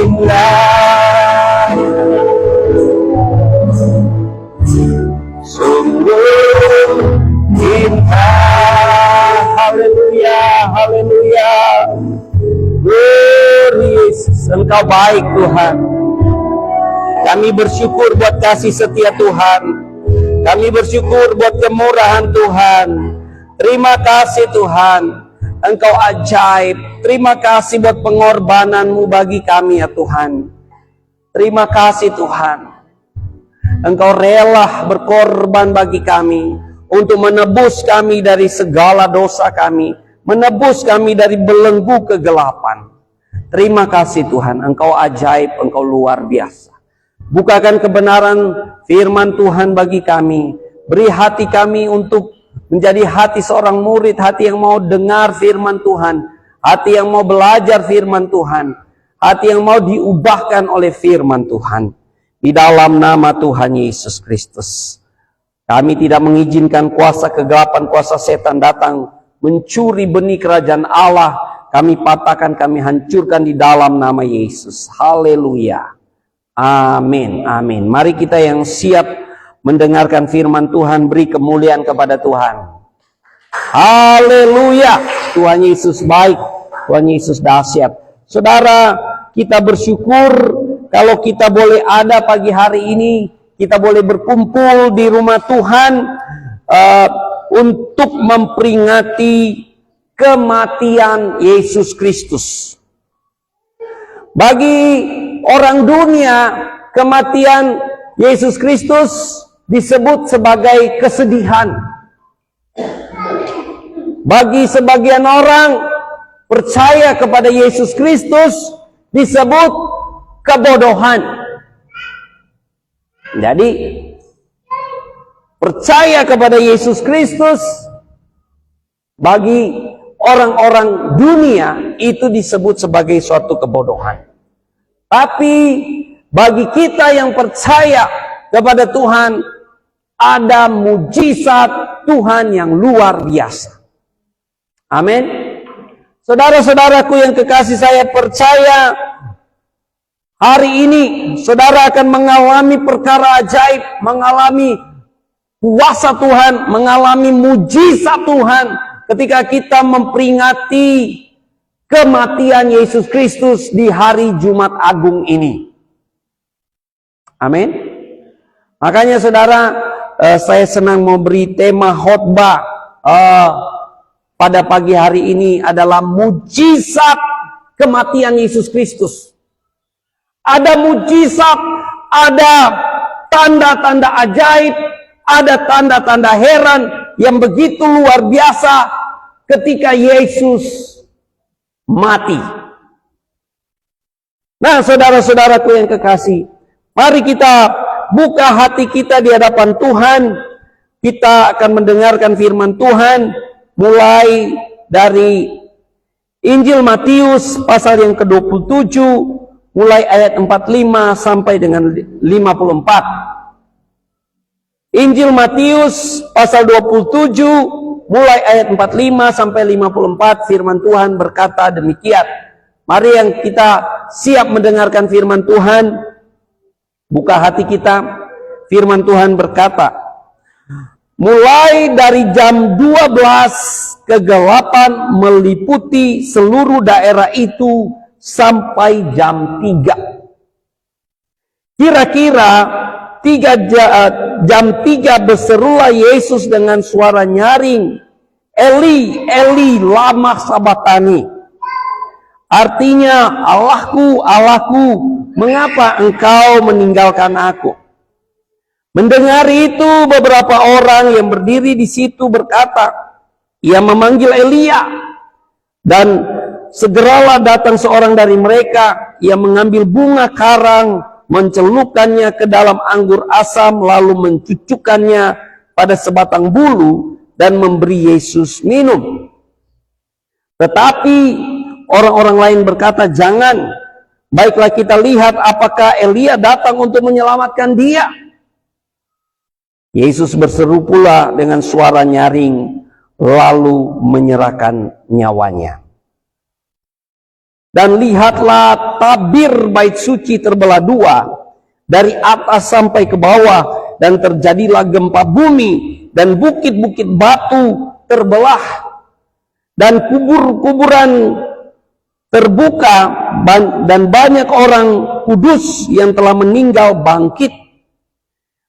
indah, sungguh indah. Haleluya, haleluya. Yesus, Engkau baik Tuhan. Kami bersyukur buat kasih setia Tuhan. Kami bersyukur buat kemurahan Tuhan. Terima kasih Tuhan, Engkau ajaib. Terima kasih buat pengorbanan-Mu bagi kami ya Tuhan. Terima kasih Tuhan, Engkau rela berkorban bagi kami untuk menebus kami dari segala dosa kami, menebus kami dari belenggu kegelapan. Terima kasih Tuhan, Engkau ajaib, Engkau luar biasa. Bukakan kebenaran firman Tuhan bagi kami. Beri hati kami untuk menjadi hati seorang murid, hati yang mau dengar firman Tuhan, hati yang mau belajar firman Tuhan, hati yang mau diubahkan oleh firman Tuhan. Di dalam nama Tuhan Yesus Kristus, kami tidak mengizinkan kuasa kegelapan, kuasa setan datang mencuri benih kerajaan Allah. Kami patahkan, kami hancurkan di dalam nama Yesus. Haleluya. Amin, amin. Mari kita yang siap mendengarkan firman Tuhan, beri kemuliaan kepada Tuhan. Haleluya. Tuhan Yesus baik, Tuhan Yesus dahsyat. Saudara, kita bersyukur kalau kita boleh ada pagi hari ini, kita boleh berkumpul di rumah Tuhan untuk memperingati kematian Yesus Kristus. Bagi orang dunia, kematian Yesus Kristus disebut sebagai kesedihan. Bagi sebagian orang percaya kepada Yesus Kristus disebut kebodohan. Jadi percaya kepada Yesus Kristus bagi orang-orang dunia itu disebut sebagai suatu kebodohan. Tapi bagi kita yang percaya kepada Tuhan, ada mujizat Tuhan yang luar biasa. Amin. Saudara-saudaraku yang kekasih, saya percaya hari ini saudara akan mengalami perkara ajaib, mengalami kuasa Tuhan, mengalami mujizat Tuhan ketika kita memperingati kematian Yesus Kristus di hari Jumat Agung ini. Amin. Makanya saudara, saya senang memberi tema khotbah pada pagi hari ini adalah mujizat kematian Yesus Kristus. Ada mujizat, ada tanda-tanda ajaib, ada tanda-tanda heran yang begitu luar biasa ketika Yesus mati. Nah, saudara-saudaraku yang kekasih, mari kita buka hati kita di hadapan Tuhan. Kita akan mendengarkan firman Tuhan mulai dari Injil Matius pasal yang ke-27, mulai ayat 45 sampai dengan 54. Injil Matius pasal 27 mulai ayat 45 sampai 54, firman Tuhan berkata demikian. Mari yang kita siap mendengarkan firman Tuhan, buka hati kita. Firman Tuhan berkata, mulai dari jam 12 kegelapan meliputi seluruh daerah itu sampai jam 3. Kira-kira jam 3 berserulah Yesus dengan suara nyaring, Eli, Eli, lama sabatani. Artinya, Allahku, Allahku, mengapa engkau meninggalkan aku? Mendengar itu, beberapa orang yang berdiri di situ berkata, ia memanggil Elia. Dan segeralah datang seorang dari mereka, ia mengambil bunga karang, mencelupkannya ke dalam anggur asam, lalu mencucukkannya pada sebatang bulu dan memberi Yesus minum. Tetapi orang-orang lain berkata, jangan, baiklah kita lihat apakah Elia datang untuk menyelamatkan dia. Yesus berseru pula dengan suara nyaring, lalu menyerahkan nyawanya. Dan lihatlah tabir bait suci terbelah dua, dari atas sampai ke bawah, dan terjadilah gempa bumi, dan bukit-bukit batu terbelah, dan kubur-kuburan terbuka, dan banyak orang kudus yang telah meninggal bangkit.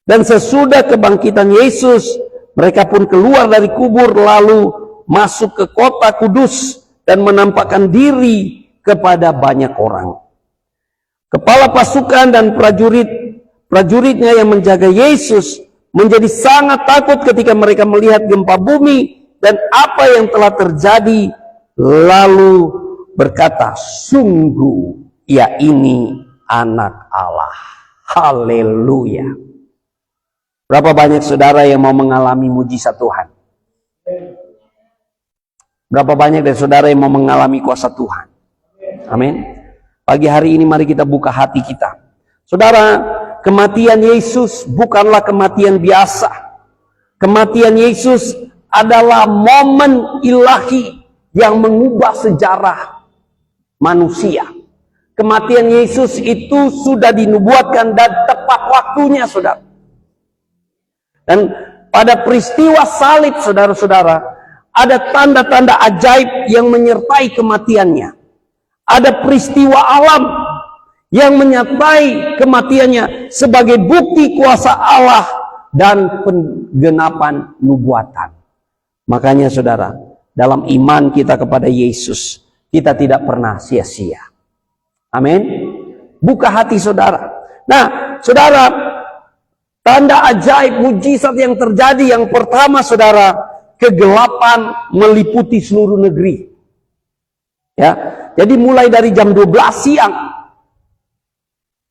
Dan sesudah kebangkitan Yesus, mereka pun keluar dari kubur lalu masuk ke kota kudus dan menampakkan diri kepada banyak orang. Kepala pasukan dan prajuritnya yang menjaga Yesus menjadi sangat takut ketika mereka melihat gempa bumi dan apa yang telah terjadi, lalu berkata, sungguh ia ini anak Allah. Haleluya. Berapa banyak saudara yang mau mengalami mujizat Tuhan? Berapa banyak dari saudara yang mau mengalami kuasa Tuhan? Amin. Pagi hari ini mari kita buka hati kita. Saudara, kematian Yesus bukanlah kematian biasa. Kematian Yesus adalah momen ilahi yang mengubah sejarah manusia. Kematian Yesus itu sudah dinubuatkan dan tepat waktunya, saudara. Dan pada peristiwa salib, saudara-saudara, ada tanda-tanda ajaib yang menyertai kematiannya. Ada peristiwa alam yang menyertai kematiannya sebagai bukti kuasa Allah dan penggenapan nubuatan. Makanya saudara, dalam iman kita kepada Yesus, kita tidak pernah sia-sia. Amin. Buka hati saudara. Nah, saudara, tanda ajaib mujizat yang terjadi yang pertama, saudara, kegelapan meliputi seluruh negeri. Ya, jadi mulai dari jam 12 siang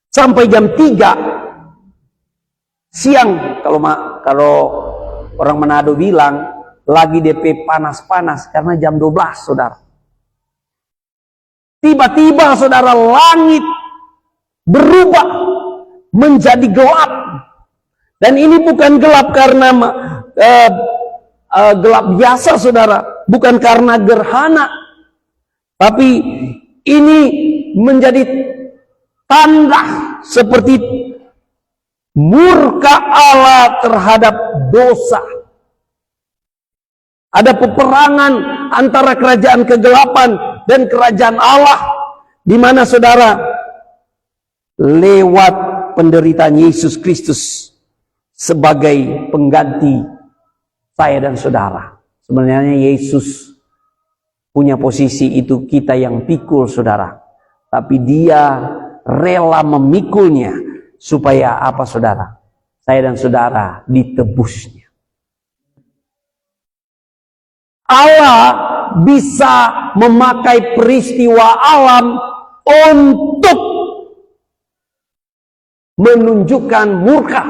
sampai jam 3 siang, kalau orang Manado bilang lagi DP panas-panas karena jam 12, saudara. Tiba-tiba saudara, langit berubah menjadi gelap. Dan ini bukan gelap karena gelap biasa, saudara. Bukan karena gerhana. Tapi ini menjadi tanda seperti murka Allah terhadap dosa. Ada peperangan antara kerajaan kegelapan dan kerajaan Allah, di mana saudara, lewat penderitaan Yesus Kristus sebagai pengganti saya dan saudara. Sebenarnya Yesus punya posisi itu kita yang pikul, saudara. Tapi dia rela memikulnya supaya apa, saudara? Saya dan saudara ditebusnya. Allah bisa memakai peristiwa alam untuk menunjukkan murka.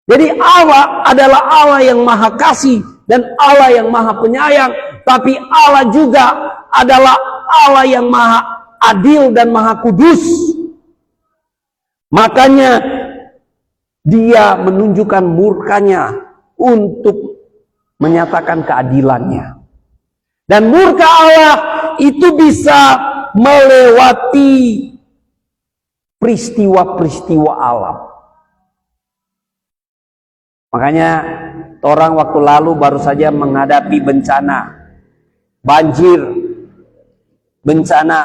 Jadi Allah adalah Allah yang maha kasih dan Allah yang maha penyayang. Tapi Allah juga adalah Allah yang maha adil dan maha kudus. Makanya dia menunjukkan murkanya untuk menyatakan keadilannya. Dan murka Allah itu bisa melewati peristiwa-peristiwa alam. Makanya orang waktu lalu baru saja menghadapi bencana banjir, bencana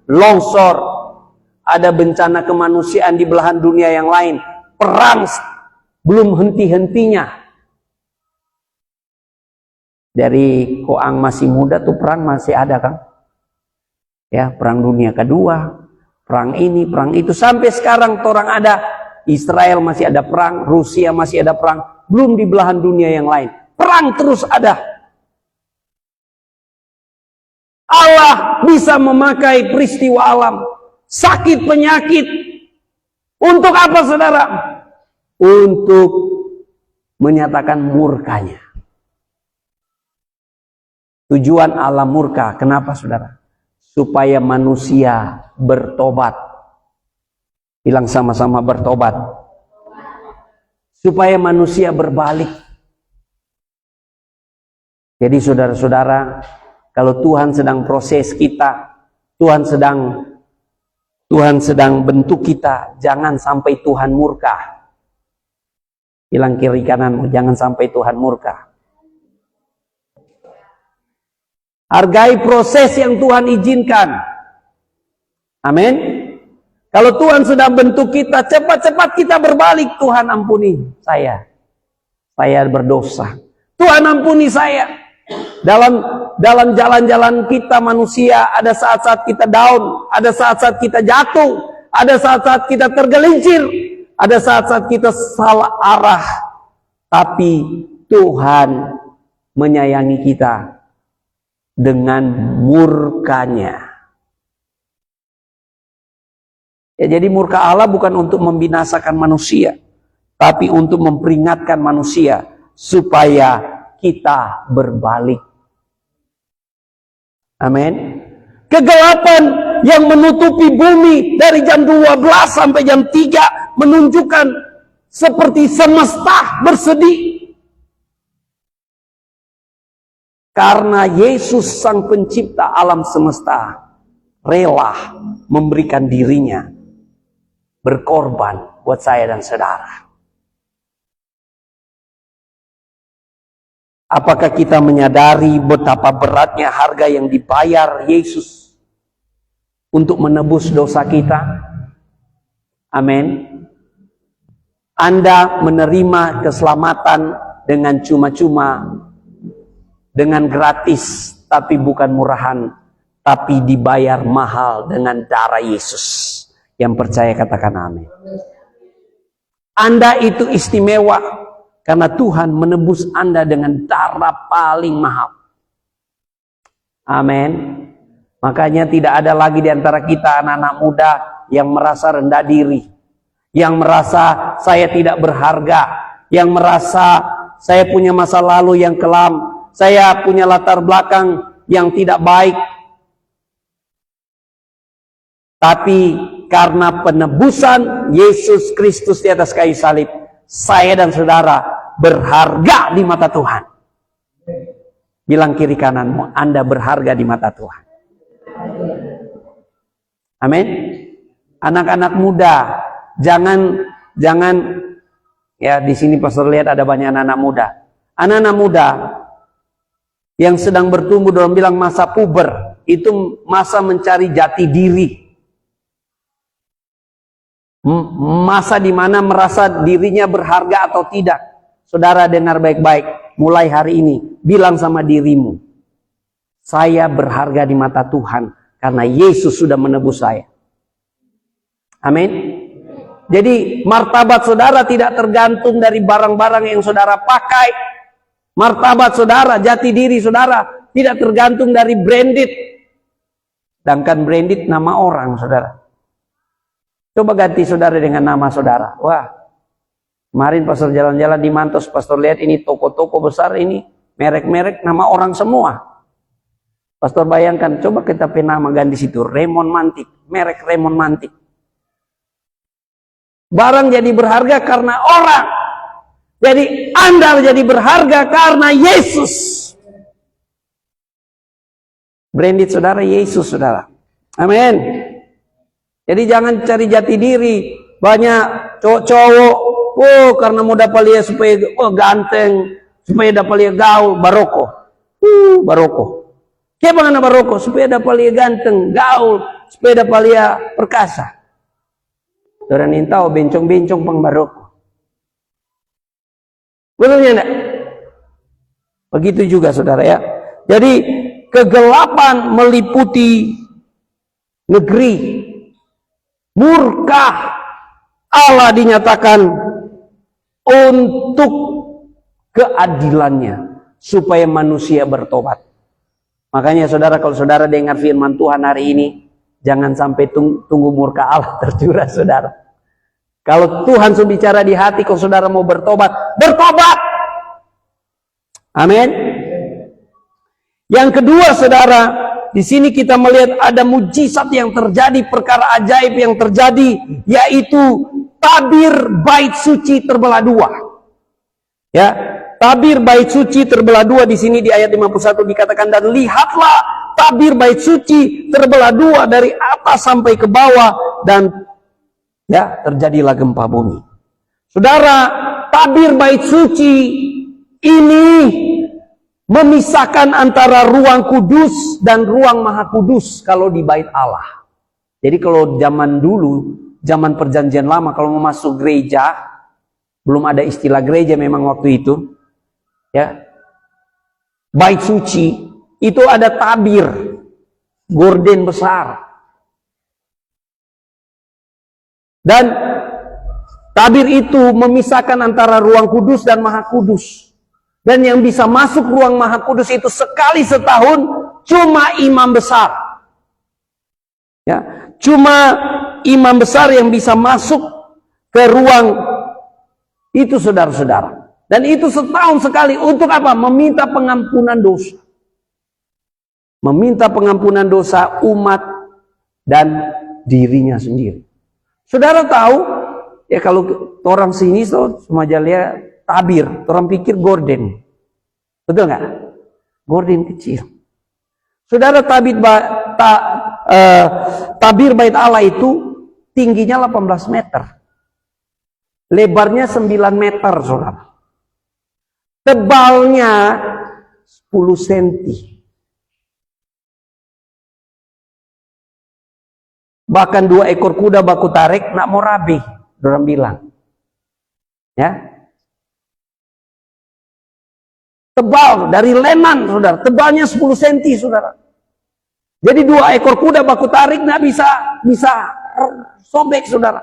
longsor, ada bencana kemanusiaan di belahan dunia yang lain, perang belum henti-hentinya. Dari Koang masih muda tuh perang masih ada, Kang. Ya, perang dunia kedua, perang ini, perang itu, sampai sekarang orang ada. Israel masih ada perang, Rusia masih ada perang, belum di belahan dunia yang lain. Perang terus ada. Allah bisa memakai peristiwa alam, sakit, penyakit. Untuk apa, saudara? Untuk menyatakan murkanya. Tujuan Allah murka, kenapa, saudara? Supaya manusia bertobat. Bilang sama-sama, bertobat. Supaya manusia berbalik. Jadi saudara-saudara, kalau Tuhan sedang proses kita, Tuhan sedang bentuk kita, jangan sampai Tuhan murka. Bilang kiri kananmu, jangan sampai Tuhan murka. Hargai proses yang Tuhan izinkan. Amin. Kalau Tuhan sedang bentuk kita, cepat-cepat kita berbalik. Tuhan ampuni saya. Saya berdosa. Tuhan ampuni saya. Dalam jalan-jalan kita manusia, ada saat-saat kita down, ada saat-saat kita jatuh, ada saat-saat kita tergelincir, ada saat-saat kita salah arah. Tapi Tuhan menyayangi kita dengan murkanya. Ya, jadi murka Allah bukan untuk membinasakan manusia, tapi untuk memperingatkan manusia supaya kita berbalik. Amin. Kegelapan yang menutupi bumi dari jam 12 sampai jam 3 menunjukkan seperti semesta bersedih. Karena Yesus sang pencipta alam semesta rela memberikan dirinya berkorban buat saya dan saudara. Apakah kita menyadari betapa beratnya harga yang dibayar Yesus untuk menebus dosa kita? Amin. Anda menerima keselamatan dengan cuma-cuma, dengan gratis, tapi bukan murahan, tapi dibayar mahal dengan darah Yesus. Yang percaya katakan amin. Anda itu istimewa karena Tuhan menebus Anda dengan darah paling mahal. Amin. Makanya tidak ada lagi di antara kita anak-anak muda yang merasa rendah diri, yang merasa saya tidak berharga, yang merasa saya punya masa lalu yang kelam, saya punya latar belakang yang tidak baik. Tapi karena penebusan Yesus Kristus di atas kayu salib, saya dan saudara berharga di mata Tuhan. Bilang kiri kananmu, Anda berharga di mata Tuhan. Amin. Anak-anak muda, jangan ya, di sini pastor lihat ada banyak anak-anak muda. Anak-anak muda yang sedang bertumbuh dalam bilang masa puber, itu masa mencari jati diri. Masa di mana merasa dirinya berharga atau tidak. Saudara dengar baik-baik, mulai hari ini bilang sama dirimu, saya berharga di mata Tuhan karena Yesus sudah menebus saya. Amin. Jadi martabat saudara tidak tergantung dari barang-barang yang saudara pakai. Martabat saudara, jati diri saudara tidak tergantung dari branded. Sedangkan branded nama orang, saudara. Coba ganti saudara dengan nama saudara. Wah, kemarin pastor jalan-jalan di Mantos, pastor lihat ini toko-toko besar ini, merek-merek nama orang semua. Pastor bayangkan, coba kita nama ganti situ, Raymond Mantik, merek Raymond Mantik. Barang jadi berharga karena orang. Jadi Anda jadi berharga karena Yesus. Branded saudara Yesus, saudara. Amin. Jadi jangan cari jati diri. Banyak cowok-cowok, karena mau dapat lihat supaya ganteng, supaya dapat lihat gaul, baroko. Baroko. Kayak bagaimana baroko? Supaya dapat lihat ganteng, gaul, supaya dapat lihat perkasa. Orang yang tahu bencong-bencong pang baroko. Betul enggak? Begitu juga saudara ya. Jadi kegelapan meliputi negeri. Murka Allah dinyatakan untuk keadilannya supaya manusia bertobat. Makanya saudara, kalau saudara dengar firman Tuhan hari ini, jangan sampai tunggu murka Allah tercurah saudara. Kalau Tuhan sudah bicara di hati, kalau saudara mau bertobat, bertobat. Amin. Yang kedua saudara, di sini kita melihat ada mujizat yang terjadi, perkara ajaib yang terjadi, yaitu tabir bait suci terbelah dua. Ya, tabir bait suci terbelah dua di sini di ayat 51 dikatakan, dan lihatlah tabir bait suci terbelah dua dari atas sampai ke bawah, dan ya terjadilah gempa bumi. Saudara, tabir bait suci ini memisahkan antara ruang kudus dan ruang maha kudus kalau di bait Allah. Jadi kalau zaman dulu, zaman perjanjian lama, kalau mau masuk gereja, belum ada istilah gereja memang waktu itu, ya, bait suci itu ada tabir, gorden besar. Dan tabir itu memisahkan antara ruang kudus dan maha kudus. Dan yang bisa masuk ruang maha kudus itu sekali setahun cuma imam besar. Ya, cuma imam besar yang bisa masuk ke ruang itu, saudara-saudara. Dan itu setahun sekali. Untuk apa? Meminta pengampunan dosa. Meminta pengampunan dosa umat dan dirinya sendiri. Saudara tahu, ya kalau orang sini semua jalia tabir, orang pikir gorden. Betul nggak? Gorden kecil. Saudara, tabir bait Allah itu tingginya 18 meter. Lebarnya 9 meter, saudara. Tebalnya 10 cm. Bahkan 2 ekor kuda baku tarik, nak mau rabi, orang bilang. Ya. Tebal dari leman, saudara. Tebalnya 10 cm, saudara. Jadi 2 ekor kuda baku tarik nggak bisa sobek, saudara.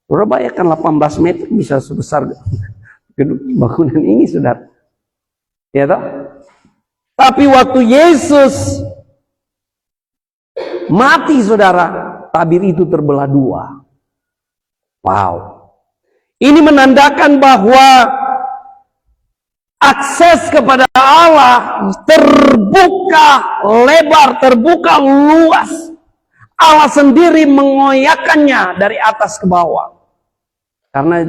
Saudara bayangkan 18 meter bisa sebesar bangunan ini, saudara. Ya toh? Tapi waktu Yesus mati, saudara, tabir itu terbelah dua. Wow. Ini menandakan bahwa akses kepada Allah terbuka lebar, terbuka luas. Allah sendiri mengoyakkannya dari atas ke bawah. Karena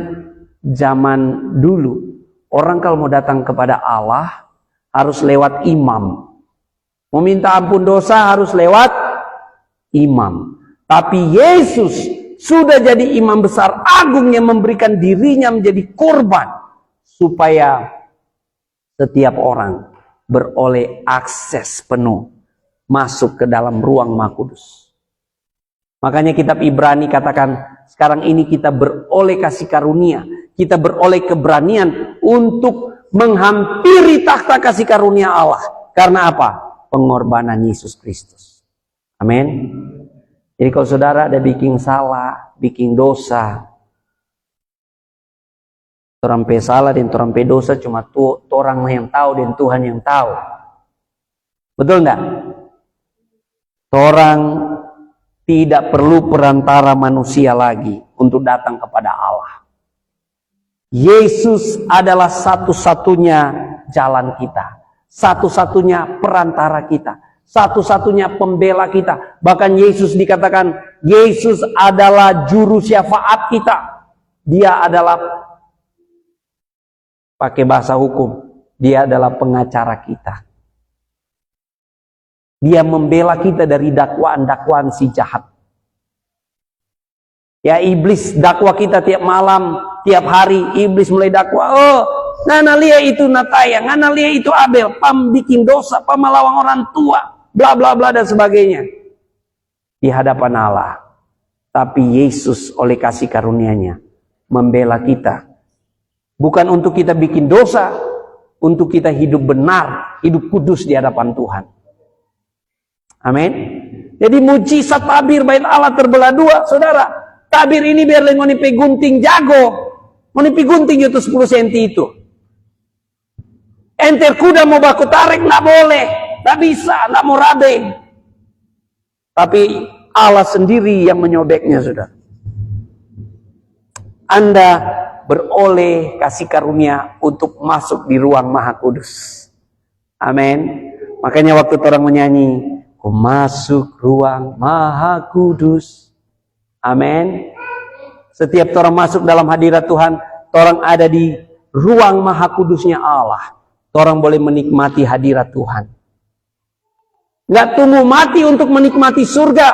zaman dulu, orang kalau mau datang kepada Allah harus lewat imam. Meminta ampun dosa harus lewat imam. Tapi Yesus sudah jadi imam besar agung yang memberikan dirinya menjadi korban supaya setiap orang beroleh akses penuh masuk ke dalam ruang Maha Kudus. Makanya kitab Ibrani katakan, sekarang ini kita beroleh kasih karunia, kita beroleh keberanian untuk menghampiri takhta kasih karunia Allah. Karena apa? Pengorbanan Yesus Kristus. Amin. Jadi kalau saudara ada bikin salah, bikin dosa, torampe salah dan torampe dosa cuma orang yang tahu dan Tuhan yang tahu. Betul enggak? Orang tidak perlu perantara manusia lagi untuk datang kepada Allah. Yesus adalah satu-satunya jalan kita, satu-satunya perantara kita, satu-satunya pembela kita. Bahkan Yesus dikatakan, Yesus adalah juru syafaat kita. Dia adalah, pakai bahasa hukum, dia adalah pengacara kita. Dia membela kita dari dakwaan-dakwaan si jahat. Ya, iblis dakwa kita tiap malam, tiap hari. Iblis mulai dakwa, oh ngana lia itu Nataya, ngana lia itu Abel, pam bikin dosa, pam melawang orang tua, bla bla bla dan sebagainya di hadapan Allah. Tapi Yesus oleh kasih karunia-Nya membela kita, bukan untuk kita bikin dosa, untuk kita hidup benar, hidup kudus di hadapan Tuhan. Amin. Jadi mujizat tabir bait Allah terbelah dua, saudara. Tabir ini biar ngoni pe gunting jago, ngoni pe gunting itu 10 cm itu. Enter kuda mau baku tarik nggak boleh, nggak bisa, nggak mau rabe. Tapi Allah sendiri yang menyobeknya, saudara. Anda beroleh kasih karunia untuk masuk di ruang Maha Kudus. Amin. Makanya waktu orang menyanyi, ku masuk ruang Maha Kudus. Amin. Setiap orang masuk dalam hadirat Tuhan, orang ada di ruang Maha Kudusnya Allah. Orang boleh menikmati hadirat Tuhan. nggak tunggu mati untuk menikmati surga.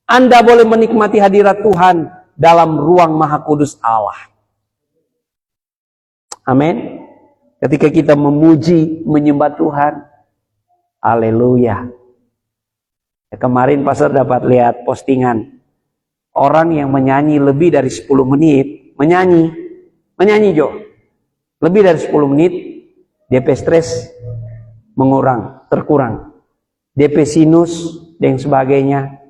Anda boleh menikmati hadirat Tuhan dalam ruang maha kudus Allah. Amin. Ketika kita memuji, menyembah Tuhan. Haleluya. Ya, kemarin pastor dapat lihat postingan orang yang menyanyi lebih dari 10 menit. Menyanyi Jo. Lebih dari 10 menit, DP stres terkurang. DP sinus dan sebagainya,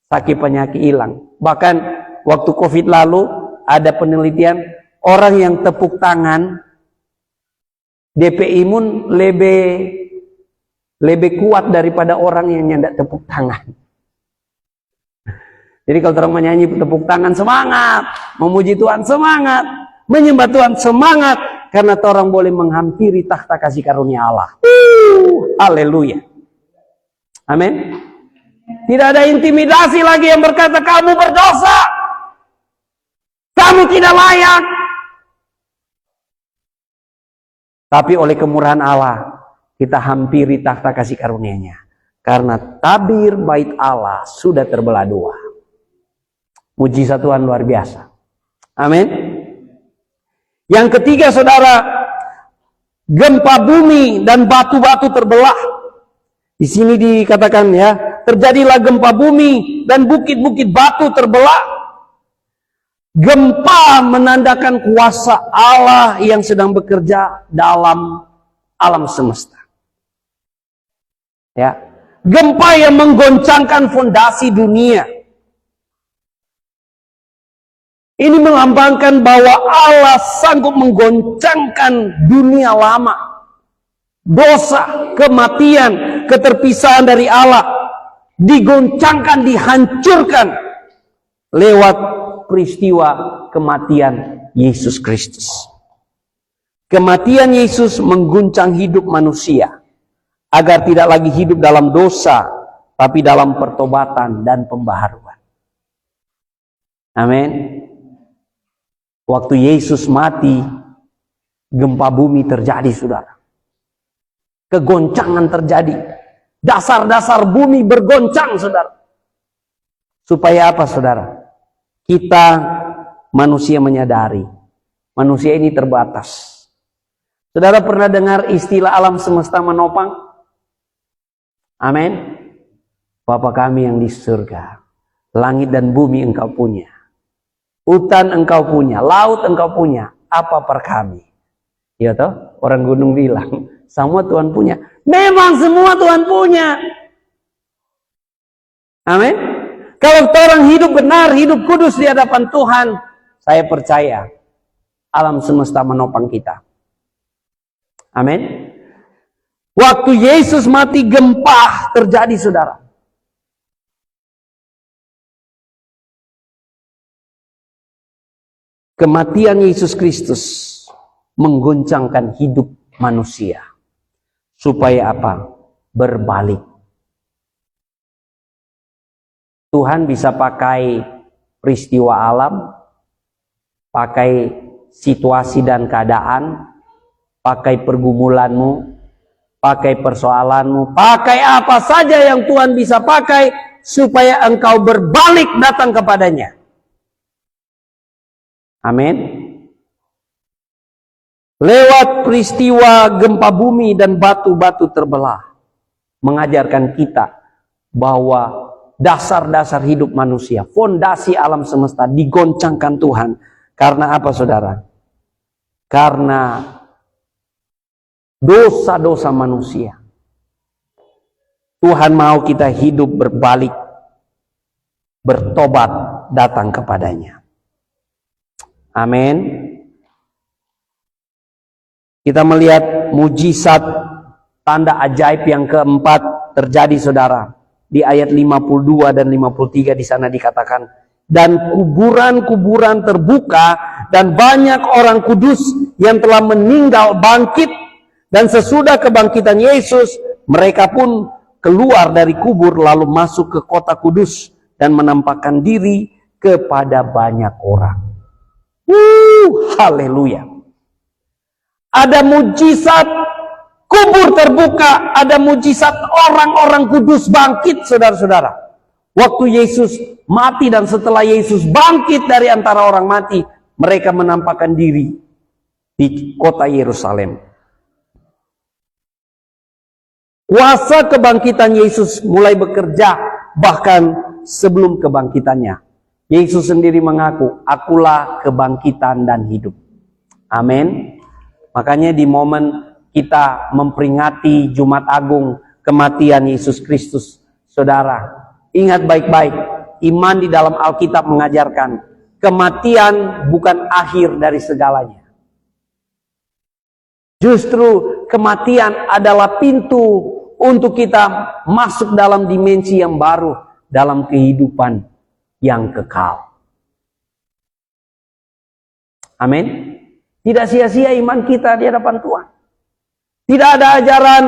sakit penyakit hilang. Bahkan waktu COVID lalu ada penelitian, orang yang tepuk tangan DP imun lebih kuat daripada orang yang tidak tepuk tangan. Jadi kalau orang menyanyi tepuk tangan semangat, memuji Tuhan semangat, menyembah Tuhan semangat, karena orang boleh menghampiri takhta kasih karunia Allah. Haleluya. Amin. Tidak ada intimidasi lagi yang berkata kamu berdosa, kamu tidak layak. Tapi oleh kemurahan Allah, kita hampiri takhta kasih karunia-Nya. Karena tabir bait Allah sudah terbelah dua. Mujizat Tuhan luar biasa. Amin. Yang ketiga, saudara, gempa bumi dan batu-batu terbelah. Di sini dikatakan ya, terjadilah gempa bumi dan bukit-bukit batu terbelah. Gempa menandakan kuasa Allah yang sedang bekerja dalam alam semesta. Ya, gempa yang menggoncangkan fondasi dunia. Ini melambangkan bahwa Allah sanggup menggoncangkan dunia lama. Dosa, kematian, keterpisahan dari Allah digoncangkan, dihancurkan lewat peristiwa kematian Yesus Kristus. Kematian Yesus mengguncang hidup manusia agar tidak lagi hidup dalam dosa, tapi dalam pertobatan dan pembaharuan. Amin. Waktu Yesus mati, gempa bumi terjadi, saudara. Kegoncangan terjadi. Dasar-dasar bumi bergoncang, saudara. Supaya apa, saudara? Kita manusia menyadari, manusia ini terbatas. Saudara pernah dengar istilah alam semesta menopang? Amin. Bapa kami yang di surga, langit dan bumi Engkau punya. Hutan Engkau punya, laut Engkau punya, apa per kami? Ya toh, orang gunung bilang, semua Tuhan punya. Memang semua Tuhan punya. Amin. Kalau orang hidup benar, hidup kudus di hadapan Tuhan, saya percaya alam semesta menopang kita. Amin. Waktu Yesus mati, gempa terjadi, saudara. Kematian Yesus Kristus menggoncangkan hidup manusia. Supaya apa? Berbalik. Tuhan bisa pakai peristiwa alam, pakai situasi dan keadaan, pakai pergumulanmu, pakai persoalanmu, pakai apa saja yang Tuhan bisa pakai supaya engkau berbalik datang kepadanya. Amin. Lewat peristiwa gempa bumi dan batu-batu terbelah, mengajarkan kita bahwa dasar-dasar hidup manusia, fondasi alam semesta digoncangkan Tuhan. Karena apa, saudara? Karena dosa-dosa manusia. Tuhan mau kita hidup berbalik, bertobat, datang kepadanya. Amin. Kita melihat mujizat tanda ajaib yang keempat terjadi, saudara. Di ayat 52 dan 53 di sana dikatakan, dan kuburan-kuburan terbuka dan banyak orang kudus yang telah meninggal bangkit, dan sesudah kebangkitan Yesus mereka pun keluar dari kubur lalu masuk ke kota kudus dan menampakkan diri kepada banyak orang. Haleluya. Ada mujizat kubur terbuka, ada mujizat orang-orang kudus bangkit, saudara-saudara. Waktu Yesus mati dan setelah Yesus bangkit dari antara orang mati, mereka menampakkan diri di kota Yerusalem. Kuasa kebangkitan Yesus mulai bekerja bahkan sebelum kebangkitannya. Yesus sendiri mengaku, akulah kebangkitan dan hidup. Amin. Makanya di momen kita memperingati Jumat Agung kematian Yesus Kristus, saudara, ingat baik-baik, iman di dalam Alkitab mengajarkan kematian bukan akhir dari segalanya. Justru kematian adalah pintu untuk kita masuk dalam dimensi yang baru, dalam kehidupan yang kekal. Amin. Tidak sia-sia iman kita di hadapan Tuhan. Tidak ada ajaran,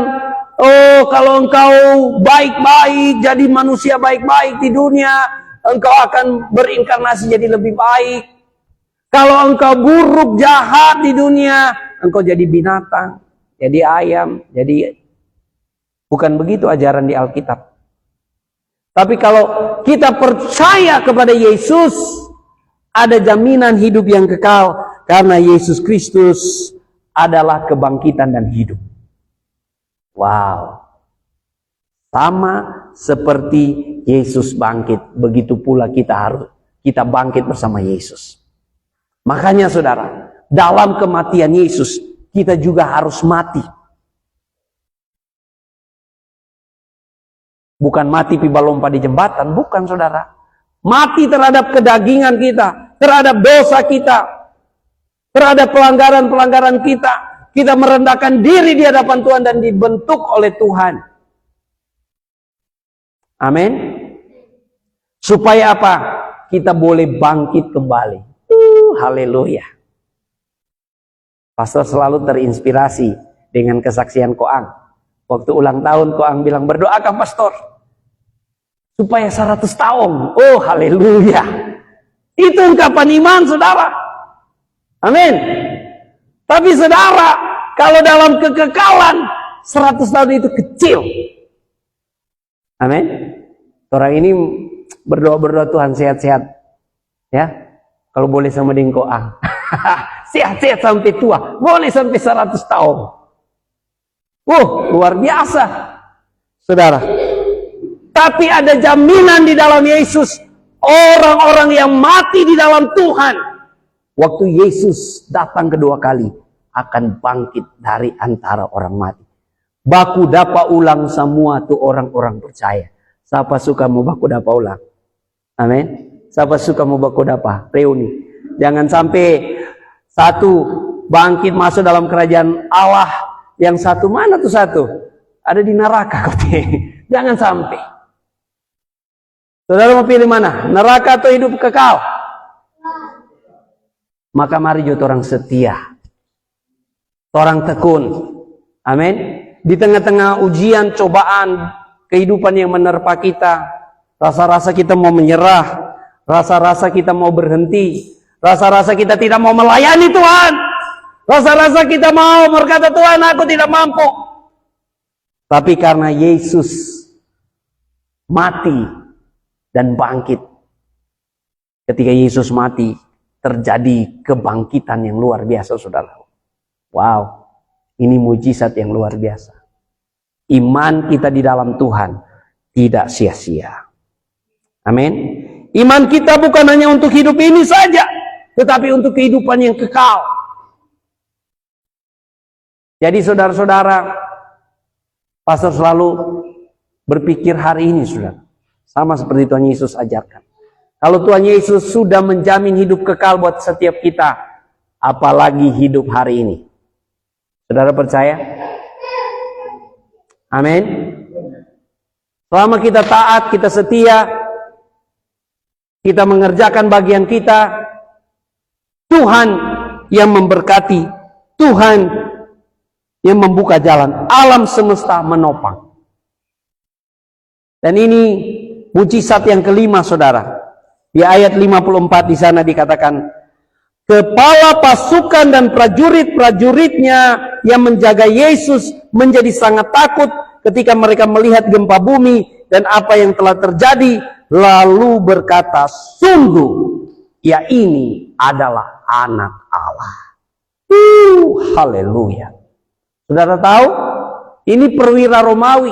oh kalau engkau baik-baik, jadi manusia baik-baik di dunia, engkau akan berinkarnasi jadi lebih baik. Kalau engkau buruk, jahat di dunia, engkau jadi binatang, jadi ayam, jadi... Bukan begitu ajaran di Alkitab. Tapi kalau kita percaya kepada Yesus, ada jaminan hidup yang kekal, karena Yesus Kristus adalah kebangkitan dan hidup. Wow. Sama seperti Yesus bangkit, begitu pula kita bangkit bersama Yesus. Makanya saudara, dalam kematian Yesus, kita juga harus mati. Bukan mati piba lompat di jembatan, bukan saudara. Mati terhadap kedagingan kita, terhadap dosa kita, terhadap pelanggaran-pelanggaran kita. Kita merendahkan diri di hadapan Tuhan dan dibentuk oleh Tuhan. Amin. Supaya apa? Kita boleh bangkit kembali. Haleluya. Pastor selalu terinspirasi dengan kesaksian Koang. Waktu ulang tahun Koang bilang, berdoakan pastor supaya 100 tahun. Oh haleluya. Itu ungkapan iman saudara. Amin. Tapi saudara, kalau dalam kekekalan 100 tahun itu kecil. Amin. Orang ini berdoa Tuhan sehat-sehat. Ya. Kalau boleh sama dengan Koang. Sehat-sehat sampai tua. Boleh sampai 100 tahun. Luar biasa. Saudara. Tapi ada jaminan di dalam Yesus. Orang-orang yang mati di dalam Tuhan, waktu Yesus datang kedua kali, akan bangkit dari antara orang mati. Baku dapat ulang semua tuh orang-orang percaya. Siapa suka mau baku dapat ulang? Amin. Siapa suka mau baku dapat reuni? Jangan sampai satu bangkit masuk dalam kerajaan Allah, yang satu mana tuh satu? Ada di neraka katanya. Jangan sampai. Saudara mau pilih mana? Neraka atau hidup kekal? Maka mari jadi orang setia. Orang tekun. Amin. Di tengah-tengah ujian, cobaan, kehidupan yang menerpa kita, rasa-rasa kita mau menyerah, rasa-rasa kita mau berhenti, rasa-rasa kita tidak mau melayani Tuhan, rasa-rasa kita mau berkata, Tuhan aku tidak mampu. Tapi karena Yesus mati dan bangkit. Ketika Yesus mati, terjadi kebangkitan yang luar biasa, saudara. Wow, ini mujizat yang luar biasa. Iman kita di dalam Tuhan tidak sia-sia. Amin. Iman kita bukan hanya untuk hidup ini saja, tetapi untuk kehidupan yang kekal. Jadi saudara-saudara, pastor selalu berpikir hari ini, saudara. Sama seperti Tuhan Yesus ajarkan. Kalau Tuhan Yesus sudah menjamin hidup kekal buat setiap kita, apalagi hidup hari ini. Saudara percaya? Amin. Selama kita taat, kita setia, kita mengerjakan bagian kita, Tuhan yang memberkati, Tuhan yang membuka jalan, alam semesta menopang. Dan ini mujizat yang kelima, saudara. Di ayat 54 di sana dikatakan, kepala pasukan dan prajurit-prajuritnya yang menjaga Yesus menjadi sangat takut ketika mereka melihat gempa bumi dan apa yang telah terjadi, lalu berkata, sungguh ia ini adalah anak Allah. Haleluya. Saudara tahu, ini perwira Romawi.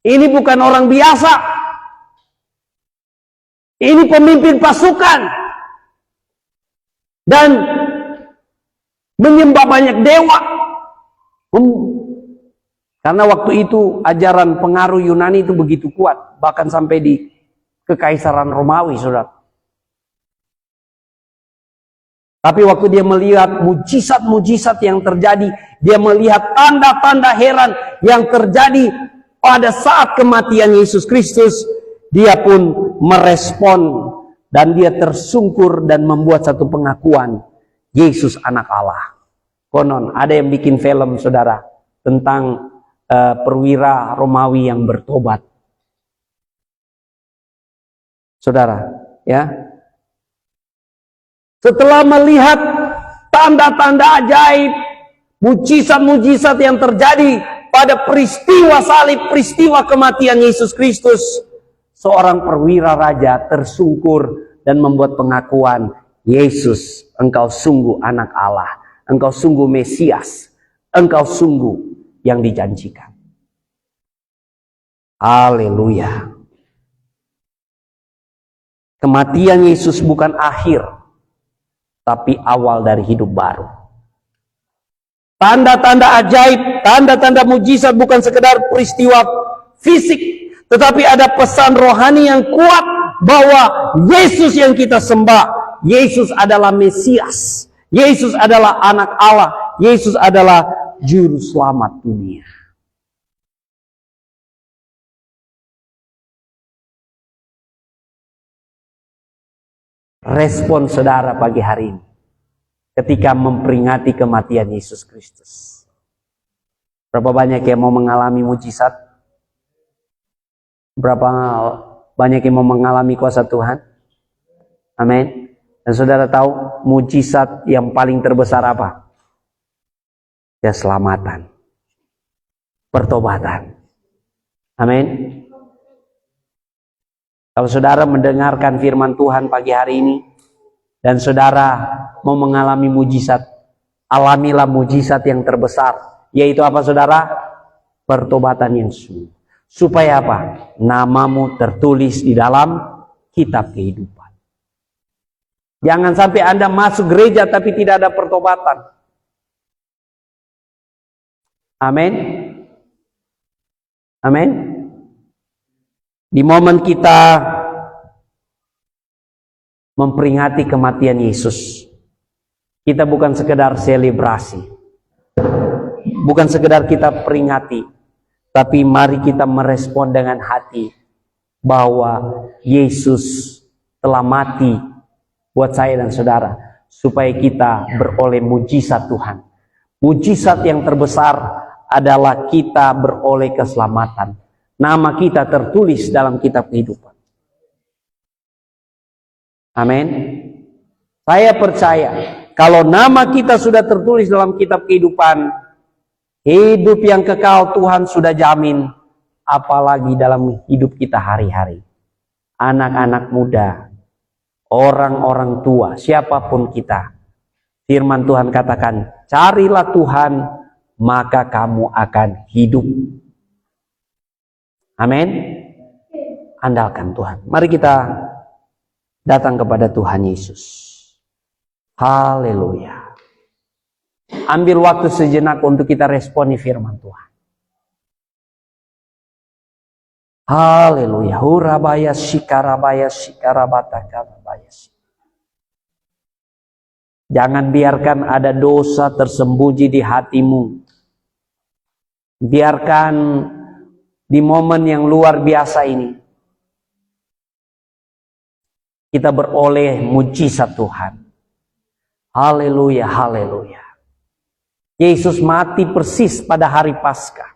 Ini bukan orang biasa. Ini pemimpin pasukan. Dan menyembah banyak dewa. Karena waktu itu ajaran pengaruh Yunani itu begitu kuat. Bahkan sampai di kekaisaran Romawi, saudara. Tapi waktu dia melihat mujizat-mujizat yang terjadi, dia melihat tanda-tanda heran yang terjadi pada saat kematian Yesus Kristus, dia pun merespon dan dia tersungkur dan membuat satu pengakuan, Yesus anak Allah. Konon ada yang bikin film, saudara, tentang perwira Romawi yang bertobat. Saudara, ya. Setelah melihat tanda-tanda ajaib, mujizat-mujizat yang terjadi pada peristiwa salib, peristiwa kematian Yesus Kristus, seorang perwira raja tersungkur dan membuat pengakuan, Yesus, engkau sungguh anak Allah, engkau sungguh Mesias, engkau sungguh yang dijanjikan. Haleluya. Kematian Yesus bukan akhir, tapi awal dari hidup baru. Tanda-tanda ajaib, tanda-tanda mujizat bukan sekedar peristiwa fisik, tetapi ada pesan rohani yang kuat bahwa Yesus yang kita sembah, Yesus adalah Mesias, Yesus adalah anak Allah, Yesus adalah juru selamat dunia. Respon saudara pagi hari ini ketika memperingati kematian Yesus Kristus. Berapa banyak yang mau mengalami mujizat? Berapa banyak yang mau mengalami kuasa Tuhan? Amin. Dan saudara tahu mujizat yang paling terbesar apa? Keselamatan, pertobatan. Amin. Kalau saudara mendengarkan firman Tuhan pagi hari ini, dan saudara mau mengalami mujizat, alamilah mujizat yang terbesar. Yaitu apa saudara? Pertobatan yang sungguh. Supaya apa? Namamu tertulis di dalam kitab kehidupan. Jangan sampai Anda masuk gereja tapi tidak ada pertobatan. Amin. Amin. Di momen kita memperingati kematian Yesus, kita bukan sekedar selebrasi, bukan sekedar kita peringati, tapi mari kita merespon dengan hati bahwa Yesus telah mati buat saya dan saudara, supaya kita beroleh mujizat Tuhan. Mujizat yang terbesar adalah kita beroleh keselamatan. Nama kita tertulis dalam kitab kehidupan. Amin. Saya percaya kalau nama kita sudah tertulis dalam kitab kehidupan, hidup yang kekal Tuhan sudah jamin, apalagi dalam hidup kita hari-hari. Anak-anak muda, orang-orang tua, siapapun kita. Firman Tuhan katakan, carilah Tuhan, maka kamu akan hidup. Amin. Andalkan Tuhan. Mari kita datang kepada Tuhan Yesus. Haleluya. Ambil waktu sejenak untuk kita responi firman Tuhan. Haleluya. Hurabaya shikarabaya shikarabata karabaya. Jangan biarkan ada dosa tersembunyi di hatimu. Biarkan di momen yang luar biasa ini kita beroleh mujizat Tuhan. Haleluya, haleluya. Yesus mati persis pada hari Paskah.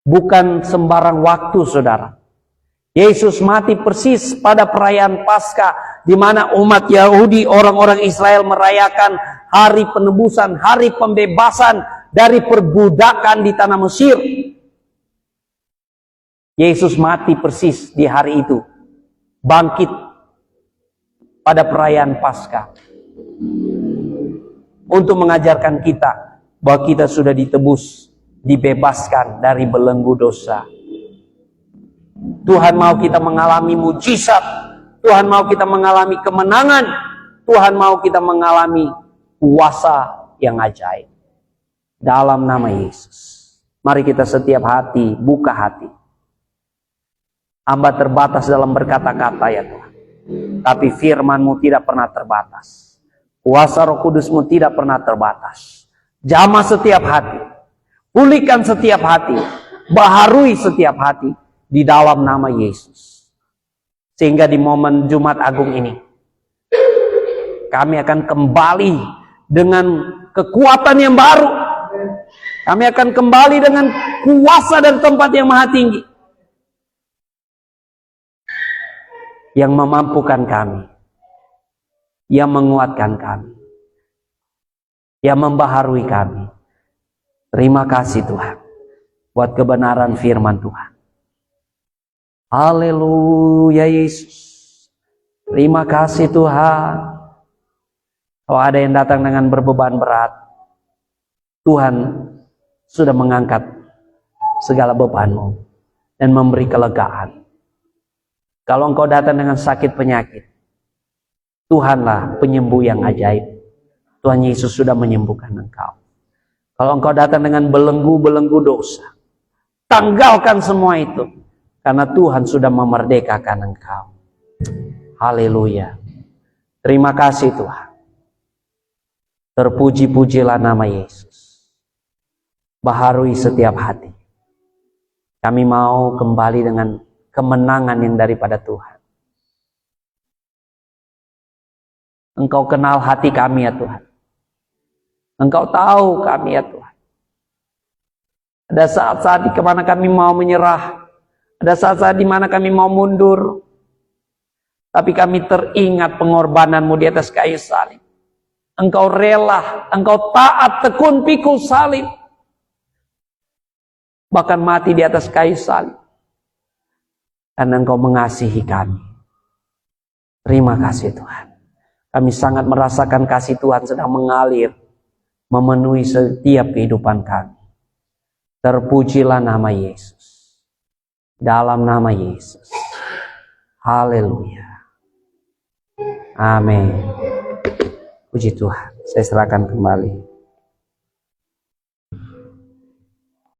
Bukan sembarang waktu, saudara. Yesus mati persis pada perayaan Paskah di mana umat Yahudi, orang-orang Israel merayakan hari penebusan, hari pembebasan dari perbudakan di tanah Mesir. Yesus mati persis di hari itu, bangkit pada perayaan Paskah untuk mengajarkan kita bahwa kita sudah ditebus, dibebaskan dari belenggu dosa. Tuhan mau kita mengalami mujizat, Tuhan mau kita mengalami kemenangan, Tuhan mau kita mengalami kuasa yang ajaib dalam nama Yesus. Mari kita setiap hati buka hati. Hamba terbatas dalam berkata-kata ya Tuhan, tapi firman-Mu tidak pernah terbatas. Kuasa Roh Kudus-Mu tidak pernah terbatas. Jamah setiap hati, pulihkan setiap hati, baharui setiap hati di dalam nama Yesus. Sehingga di momen Jumat Agung ini, kami akan kembali dengan kekuatan yang baru. Kami akan kembali dengan kuasa dari tempat yang maha tinggi, yang memampukan kami, yang menguatkan kami, yang membaharui kami. Terima kasih Tuhan buat kebenaran firman Tuhan. Haleluya Yesus. Terima kasih Tuhan. Kalau ada yang datang dengan berbeban berat, Tuhan sudah mengangkat segala bebanmu dan memberi kelegaan. Kalau engkau datang dengan sakit penyakit, Tuhanlah penyembuh yang ajaib. Tuhan Yesus sudah menyembuhkan engkau. Kalau engkau datang dengan belenggu-belenggu dosa, tanggalkan semua itu, karena Tuhan sudah memerdekakan engkau. Haleluya. Terima kasih Tuhan. Terpuji-pujilah nama Yesus. Baharui setiap hati. Kami mau kembali dengan kemenangan yang daripada Tuhan. Engkau kenal hati kami ya Tuhan. Engkau tahu kami ya Tuhan. Ada saat-saat di mana kami mau menyerah. Ada saat-saat di mana kami mau mundur. Tapi kami teringat pengorbanan-Mu di atas kayu salib. Engkau rela, Engkau taat, tekun pikul salib. Bahkan mati di atas kayu salib. Karena Engkau mengasihi kami. Terima kasih Tuhan. Kami sangat merasakan kasih Tuhan sedang mengalir, memenuhi setiap kehidupan kami. Terpujilah nama Yesus. Dalam nama Yesus. Haleluya. Amin. Puji Tuhan. Saya serahkan kembali.